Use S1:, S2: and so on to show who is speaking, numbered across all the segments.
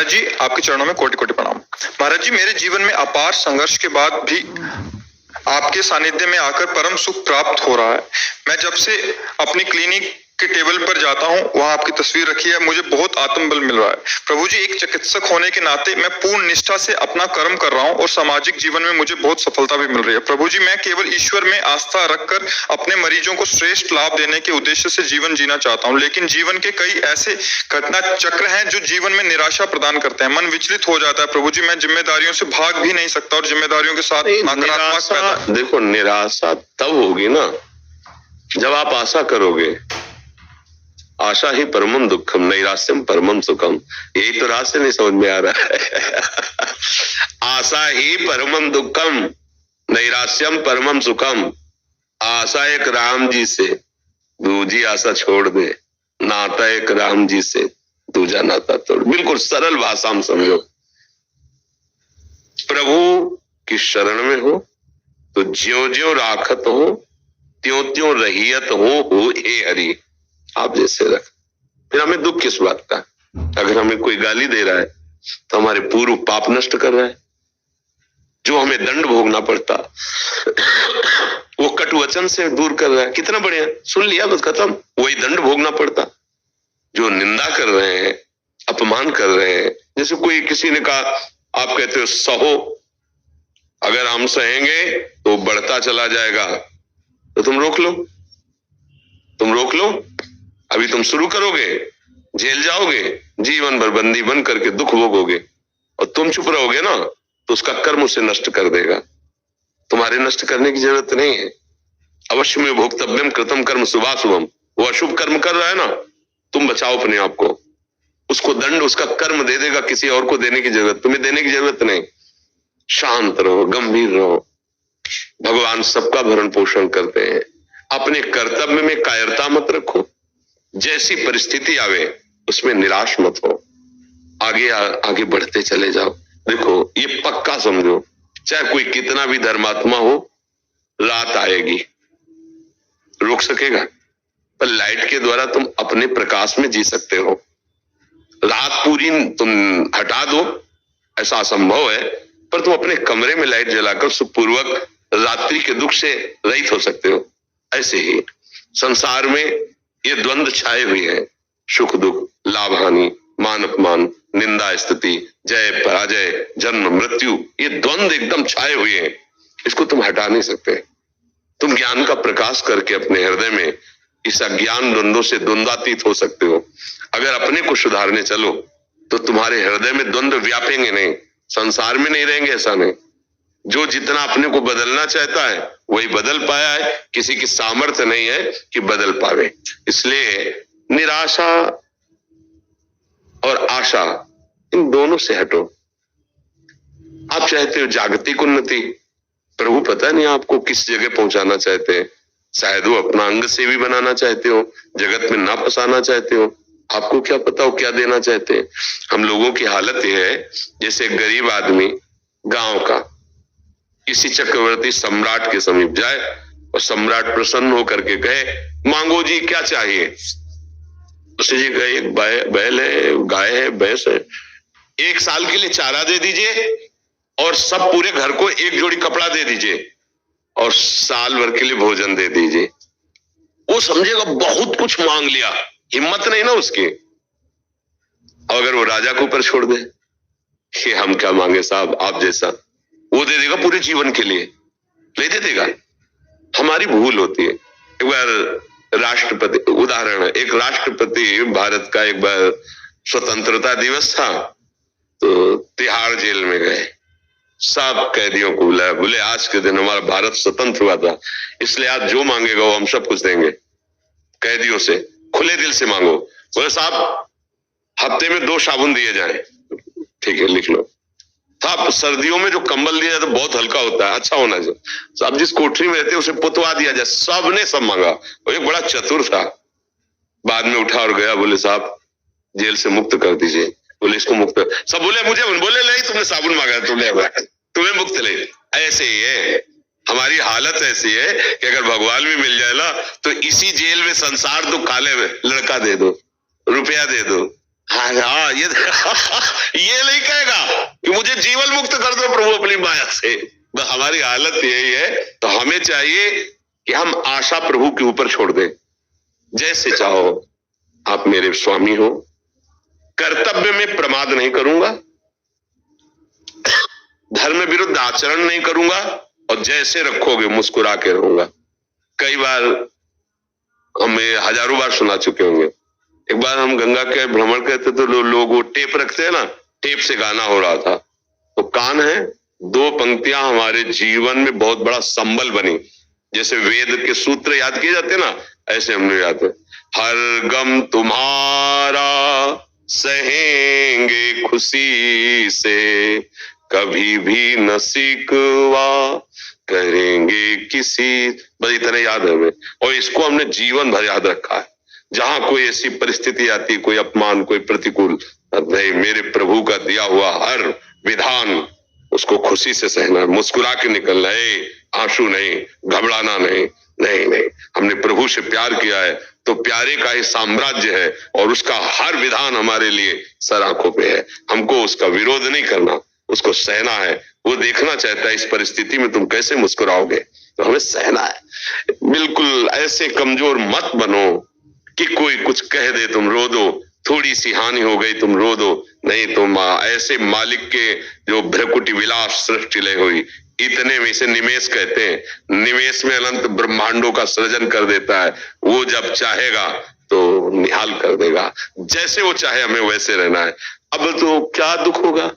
S1: महाराज जी, आपके चरणों में कोटि कोटि प्रणाम। महाराज जी, मेरे जीवन में अपार संघर्ष के बाद भी आपके सानिध्य में आकर परम सुख प्राप्त हो रहा है। मैं जब से अपनी क्लिनिक के टेबल पर जाता हूँ, वहाँ आपकी तस्वीर रखी है, मुझे बहुत आत्मबल मिल रहा है। प्रभु जी, एक चिकित्सक होने के नाते मैं पूर्ण निष्ठा से अपना कर्म कर रहा हूँ और सामाजिक जीवन में मुझे बहुत सफलता भी मिल रही है। प्रभु जी, मैं केवल ईश्वर में आस्था रखकर अपने मरीजों को श्रेष्ठ लाभ देने के उद्देश्य से जीवन जीना चाहता हूँ, लेकिन जीवन के कई ऐसे घटना चक्र हैं जो जीवन में निराशा प्रदान करते हैं। मन विचलित हो जाता है। प्रभु जी, मैं जिम्मेदारियों से भाग भी नहीं सकता और जिम्मेदारियों के साथ नकारात्मक
S2: देखो, निराशा तब होगी ना जब आप आशा करोगे। आशा ही परमम दुखम नैराश्यम परमम सुखम। यही तो रास्ते नहीं समझ में आ रहा है। आशा ही परमम दुखम नैराश्यम परमम सुखम। आशा एक राम जी से, दूजी आशा छोड़ दे। नाता एक राम जी से, दूजा नाता तोड़। बिल्कुल सरल भाषा में समझो। प्रभु की शरण में हो तो ज्यो ज्यो राखत हो, त्यों त्यों रहियत हो हे हरि। आप जैसे रख। फिर हमें दुख किस बात का? अगर हमें कोई गाली दे रहा है तो हमारे पूर्व पाप नष्ट कर रहा है। जो हमें दंड भोगना पड़ता वो कटु वचन से दूर कर रहा है। कितना बढ़िया, सुन लिया बस खत्म। वही दंड भोगना पड़ता। जो निंदा कर रहे हैं, अपमान कर रहे हैं, जैसे कोई किसी ने कहा, आप कहते हो सहो, अगर हम सहेंगे तो बढ़ता चला जाएगा, तो तुम रोक लो। तुम रोक लो। अभी तुम शुरू करोगे, जेल जाओगे, जीवन भर बंदी बन करके दुख भोगोगे। और तुम चुप रहोगे ना तो उसका कर्म उसे नष्ट कर देगा। तुम्हारे नष्ट करने की जरूरत नहीं है। अवश्य में भोक्तव्यम कृतम कर्म शुभाशुभम। वो अशुभ कर्म कर रहा है ना, तुम बचाओ अपने आप को। उसको दंड उसका कर्म दे देगा, किसी और को देने की जरूरत, तुम्हें देने की जरूरत नहीं। शांत रहो, गंभीर रहो। भगवान सबका भरण पोषण करते हैं। अपने कर्तव्य में कायरता मत रखो। जैसी परिस्थिति आवे उसमें निराश मत हो। आगे बढ़ते चले जाओ। देखो, ये पक्का समझो, चाहे कोई कितना भी धर्मात्मा हो, रात आएगी। रोक सकेगा? पर लाइट के द्वारा तुम अपने प्रकाश में जी सकते हो। रात पूरी तुम हटा दो, ऐसा असंभव है, पर तुम अपने कमरे में लाइट जलाकर सुखपूर्वक रात्रि के दुख से रहित हो सकते हो। ऐसे ही संसार में ये द्वंद छाए हुए हैं। सुख दुख, लाभ हानि, मान अपमान, निंदा स्तुति, जय पराजय, जन्म मृत्यु, ये द्वंद एकदम छाए हुए हैं। इसको तुम हटा नहीं सकते। तुम ज्ञान का प्रकाश करके अपने हृदय में इस अज्ञान द्वंद्वों से द्वंद्वातीत हो सकते हो। अगर अपने को सुधारने चलो तो तुम्हारे हृदय में द्वंद्व व्यापेंगे नहीं। संसार में नहीं रहेंगे, ऐसा नहीं। जो जितना अपने को बदलना चाहता है वही बदल पाया है। किसी की सामर्थ्य नहीं है कि बदल पावे। इसलिए निराशा और आशा, इन दोनों से हटो। आप चाहते हो जागतिक उन्नति, प्रभु पता नहीं आपको किस जगह पहुंचाना चाहते हैं। शायद वो अपना अंग सेवी बनाना चाहते हो, जगत में ना फंसाना चाहते हो। आपको क्या पता वो क्या देना चाहते हैं। हम लोगों की हालत यह है, जैसे गरीब आदमी गांव का किसी चक्रवर्ती सम्राट के समीप जाए और सम्राट प्रसन्न होकर के कहे, मांगो जी क्या चाहिए। उसे जी कहे, एक बैल है, गाय है, भैंस है, 1 साल के लिए चारा दे दीजिए और सब पूरे घर को 1 जोड़ी कपड़ा दे दीजिए और साल भर के लिए भोजन दे दीजिए। वो समझेगा बहुत कुछ मांग लिया, हिम्मत नहीं ना उसकी। अगर वो राजा को ऊपर छोड़ दे कि हम क्या मांगे साहब, आप जैसा, वो दे देगा पूरे जीवन के लिए, ले दे देगा। हमारी भूल होती है। एक बार राष्ट्रपति, उदाहरण है, एक राष्ट्रपति भारत का, एक बार स्वतंत्रता दिवस था तो तिहाड़ जेल में गए। सब कैदियों को बुलाया, बोले आज के दिन हमारा भारत स्वतंत्र हुआ था, इसलिए आज जो मांगेगा वो हम सब कुछ देंगे। कैदियों से खुले दिल से मांगो। बोले साहब हफ्ते में 2 साबुन दिए जाएं। ठीक है, लिख लो। था सर्दियों में जो कंबल दिया जाए तो बहुत हल्का होता है, अच्छा होना चाहिए। सब जिस कोठरी में रहते उसे पुतवा दिया जाए। सबने सब मांगा। वो एक बड़ा चतुर था, बाद में उठा और गया, बोले साहब जेल से मुक्त कर दीजिए। बोले इसको मुक्त। सब बोले मुझे, बोले नहीं, तुमने साबुन मांगा, तुम्हें मुक्त ले। ऐसे ही है हमारी हालत, ऐसी है कि अगर भगवान भी मिल जाए ना तो इसी जेल में संसार तो काले लड़का दे दो, रुपया दे दो, हाँ हाँ, ये ये नहीं कहेगा कि मुझे जीवन मुक्त कर दो प्रभु अपनी माया से। हमारी हालत यही है। तो हमें चाहिए कि हम आशा प्रभु के ऊपर छोड़ दें। जैसे चाहो, आप मेरे स्वामी हो, कर्तव्य में प्रमाद नहीं करूंगा, धर्म विरुद्ध आचरण नहीं करूंगा, और जैसे रखोगे मुस्कुरा के रहूंगा। कई बार हमें हजारों बार सुना चुके होंगे। एक बार हम गंगा के भ्रमण करते तो लोग वो टेप रखते हैं ना, टेप से गाना हो रहा था। तो कान है, दो पंक्तियां हमारे जीवन में बहुत बड़ा संबल बनी। जैसे वेद के सूत्र याद किए जाते ना, ऐसे हमने याद है। हर गम तुम्हारा सहेंगे खुशी से, कभी भी न सिकवा करेंगे किसी, बस इतना याद है हमें। और इसको हमने जीवन भर याद रखा है। जहां कोई ऐसी परिस्थिति आती, कोई अपमान, कोई प्रतिकूल, नहीं, मेरे प्रभु का दिया हुआ हर विधान उसको खुशी से सहना, मुस्कुरा के निकलना है, आंसू नहीं, घबराना नहीं। नहीं नहीं, हमने प्रभु से प्यार किया है तो प्यारे का ही साम्राज्य है, और उसका हर विधान हमारे लिए सर आंखों पे है। हमको उसका विरोध नहीं करना, उसको सहना है। वो देखना चाहता है इस परिस्थिति में तुम कैसे मुस्कुराओगे, तो हमें सहना है। बिल्कुल ऐसे कमजोर मत बनो कि कोई कुछ कह दे तुम रो दो, थोड़ी सी हानि हो गई तुम रो दो। नहीं, तुम ऐसे मालिक के जो भ्रकुटी विलास सृष्टि लय हुई, इतने में से निमेष कहते हैं, निमेष में अनंत ब्रह्मांडों का सृजन कर देता है। वो जब चाहेगा तो निहाल कर देगा, जैसे वो चाहे हमें वैसे रहना है। अब तो क्या दुख होगा,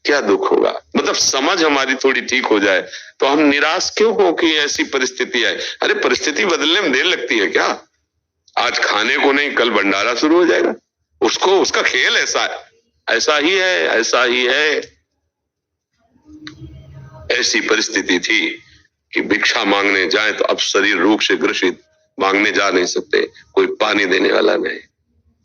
S2: क्या दुख होगा, मतलब समझ हमारी थोड़ी ठीक हो जाए तो हम निराश क्यों हो कि ऐसी परिस्थिति है। अरे परिस्थिति बदलने में देर लगती है क्या? आज खाने को नहीं, कल भंडारा शुरू हो जाएगा। उसको उसका खेल ऐसा है, ऐसा ही है, ऐसा ही है। ऐसी परिस्थिति थी कि भिक्षा मांगने जाए तो अब शरीर रूख से ग्रसित, मांगने जा नहीं सकते, कोई पानी देने वाला नहीं,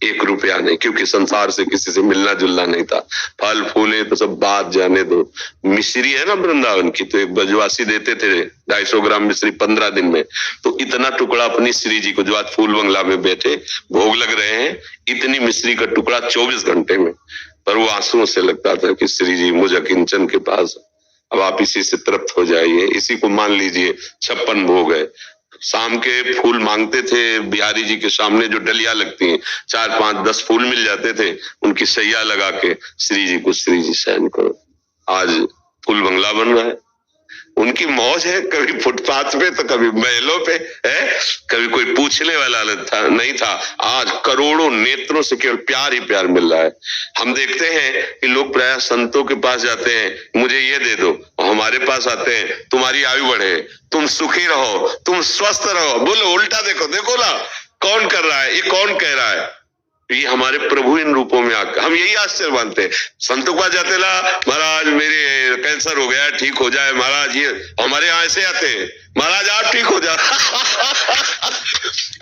S2: 1 रुपया नहीं, क्योंकि संसार से किसी से मिलना जुलना नहीं था। फल फूले तो सब बात जाने दो। मिश्री है ना वृंदावन की, तो एक ब्रजवासी देते थे 250 ग्राम मिश्री 15 दिन में। तो इतना टुकड़ा अपनी श्री जी को, जो आज फूल बंगला में बैठे भोग लग रहे हैं, इतनी मिश्री का टुकड़ा 24 घंटे में। पर वो आंसुओं से लगता था कि श्री जी मुझ अकिंचन के पास, अब आप इसी से तृप्त हो जाइए, इसी को मान लीजिए 56 भोग है। शाम के फूल मांगते थे बिहारी जी के सामने, जो डलिया लगती हैं, 4, 5, 10 फूल मिल जाते थे, उनकी सैया लगा के श्री जी को, श्री जी शयन करो। आज फूल बंगला बन रहा है, उनकी मौज है। कभी फुटपाथ पे तो कभी महलों पे है, कभी कोई पूछने वाला नहीं था। आज करोड़ों नेत्रों से केवल प्यार ही प्यार मिल रहा है। हम देखते हैं कि लोग प्रायः संतों के पास जाते हैं, मुझे ये दे दो, और हमारे पास आते हैं, तुम्हारी आयु बढ़े, तुम सुखी रहो, तुम स्वस्थ रहो। बोलो उल्टा देखो, देखो ना कौन कर रहा है, ये कौन कह रहा है? ये हमारे प्रभु इन रूपों में आकर, हम यही आश्चर्य मानते हैं। संतों के पास जाते ना, महाराज मेरे कैंसर हो गया, ठीक हो जाए महाराज। ये हमारे यहाँ ऐसे आते हैं, महाराज आप ठीक हो जाए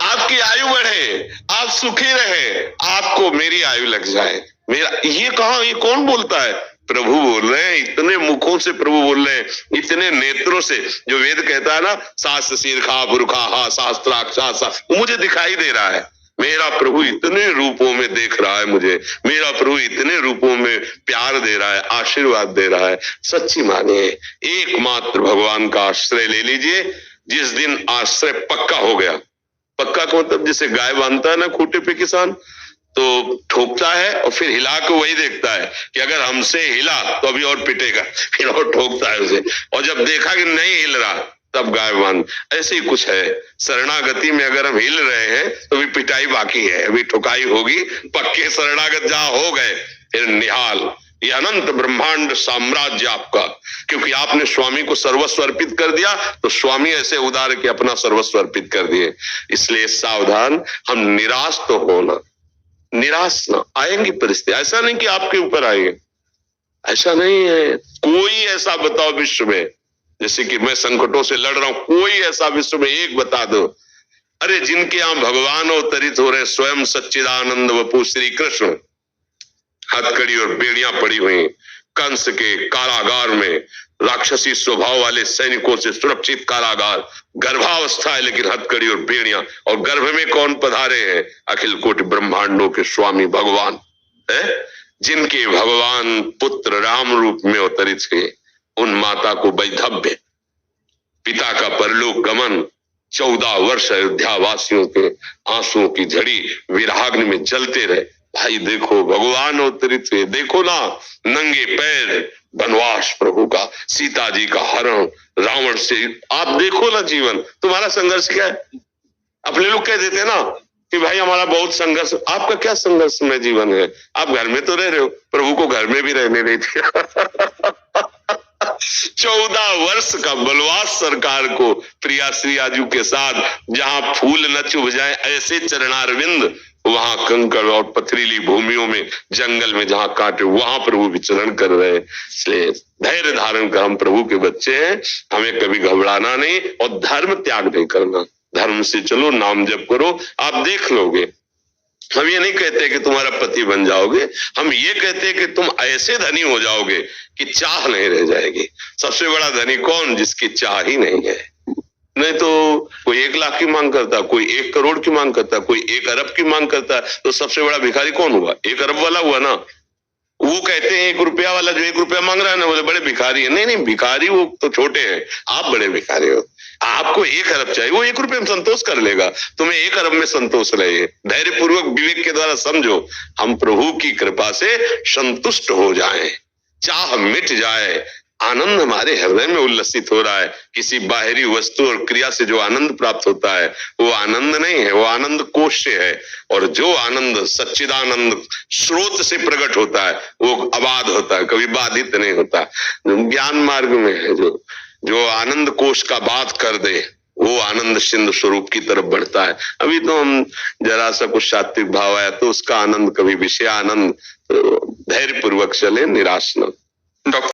S2: आपकी आयु बढ़े, आप सुखी रहे, आपको मेरी आयु लग जाए। मेरा ये कहा, ये कौन बोलता है? प्रभु बोल रहे हैं, इतने मुखों से प्रभु बोल रहे हैं, इतने नेत्रों से। जो वेद कहता है ना, शास्त्र शीर्षा पुरखा शास्त्राक्षा, मुझे दिखाई दे रहा है। मेरा प्रभु इतने रूपों में देख रहा है मुझे, मेरा प्रभु इतने रूपों में प्यार दे रहा है, आशीर्वाद दे रहा है। सच्ची मानिए, एकमात्र भगवान का आश्रय ले लीजिए। जिस दिन आश्रय पक्का हो गया, पक्का का मतलब जैसे गाय बांधता है ना खूंटे पे किसान, तो ठोकता है और फिर हिला के वही देखता है कि अगर हमसे हिला तो अभी और पिटेगा, फिर और ठोकता है उसे, और जब देखा कि नहीं हिल रहा तब गाय बांध। ऐसे ही कुछ है, शरणागति में अगर हम हिल रहे हैं तो भी पिटाई बाकी है, अभी ठुकाई होगी। पक्के शरणागत जहां हो गए फिर निहाल, ये अनंत ब्रह्मांड साम्राज्य आपका, क्योंकि आपने स्वामी को सर्वस्व अर्पित कर दिया, तो स्वामी ऐसे उदार के अपना सर्वस्व अर्पित कर दिए। इसलिए सावधान, हम निराश तो होना, निराश ना, आएंगी परिस्थिति। ऐसा नहीं कि आपके ऊपर आएंगे, ऐसा नहीं है। कोई ऐसा बताओ विश्व में, जैसे कि मैं संकटों से लड़ रहा हूं, कोई ऐसा विश्व में एक बता दो, अरे जिनके यहां भगवान अवतरित हो रहे, स्वयं सच्चिदानंद वपु श्री कृष्ण, हथकड़ी और बेड़ियां पड़ी हुई, कंस के कारागार में, राक्षसी स्वभाव वाले सैनिकों से सुरक्षित कारागार, गर्भावस्था है लेकिन हथकड़ी और बेड़ियां, और गर्भ में कौन पधारे हैं? अखिल कोटि ब्रह्मांडों के स्वामी भगवान। है, जिनके भगवान पुत्र राम रूप में अवतरित हुए, उन माता को वैधव्य, पिता का परलोक गमन, 14 वर्ष अयोध्या वासियों के आंसुओं की झड़ी विराग्नि में जलते रहे। भाई देखो भगवान अवतरित हुए, देखो ना नंगे पैर वनवास प्रभु का, सीता जी का हरण, रावण से, आप देखो ना जीवन, तुम्हारा संघर्ष क्या है? अपने लोग कह देते हैं ना कि भाई हमारा बहुत संघर्ष, आपका क्या संघर्ष में जीवन है? आप घर में तो रह रहे हो, प्रभु को घर में भी रहने नहीं दिया। 14 वर्ष का वनवास सरकार को प्रिया श्री आजू के साथ, जहां फूल न चुभ जाए ऐसे चरणारविंद, वहां कंकड़ और पथरीली भूमियों में, जंगल में जहां कांटे, वहां प्रभु विचरण कर रहे। इसलिए धैर्य धारण कर, हम प्रभु के बच्चे हैं, हमें कभी घबराना नहीं और धर्म त्याग नहीं करना। धर्म से चलो, नाम जप करो, आप देख लोगे। हम ये नहीं कहते कि तुम्हारा पति बन जाओगे, हम ये कहते हैं कि तुम ऐसे धनी हो जाओगे कि चाह नहीं रह जाएगी। सबसे बड़ा धनी कौन? जिसकी चाह ही नहीं है। नहीं तो कोई 1 लाख की मांग करता, कोई 1 करोड़ की मांग करता, कोई 1 अरब की मांग करता, तो सबसे बड़ा भिखारी कौन हुआ? 1 अरब वाला हुआ ना। वो कहते हैं 1 रुपया वाला जो 1 रुपया मांग रहा है ना, बोले बड़े भिखारी है। नहीं नहीं, भिखारी वो तो छोटे हैं, आप बड़े भिखारी हो। आपको 1 अरब चाहिए, वो 1 रुपये में संतोष कर लेगा, तुम्हें 1 अरब में संतोष रहे। धैर्य पूर्वक विवेक के द्वारा समझो, हम प्रभु की कृपा से संतुष्ट हो जाएं, चाह मिट जाए, आनंद हमारे हृदय में उल्लसित हो रहा है। किसी बाहरी वस्तु और क्रिया से जो आनंद प्राप्त होता है वो आनंद नहीं है, वो आनंद कोश से है। और जो आनंद सच्चिदानंद स्रोत से प्रकट होता है वो अबाध होता है, कभी बाधित नहीं होता। ज्ञान मार्ग में है जो आनंद कोश का बात कर दे, वो आनंद सिंधु स्वरूप की तरफ बढ़ता है। अभी तो हम जरा सा कुछ सात्विक भाव आया तो उसका आनंद कभी विषय आनंद। धैर्य पूर्वक चले, निराश न।
S1: डॉक्टर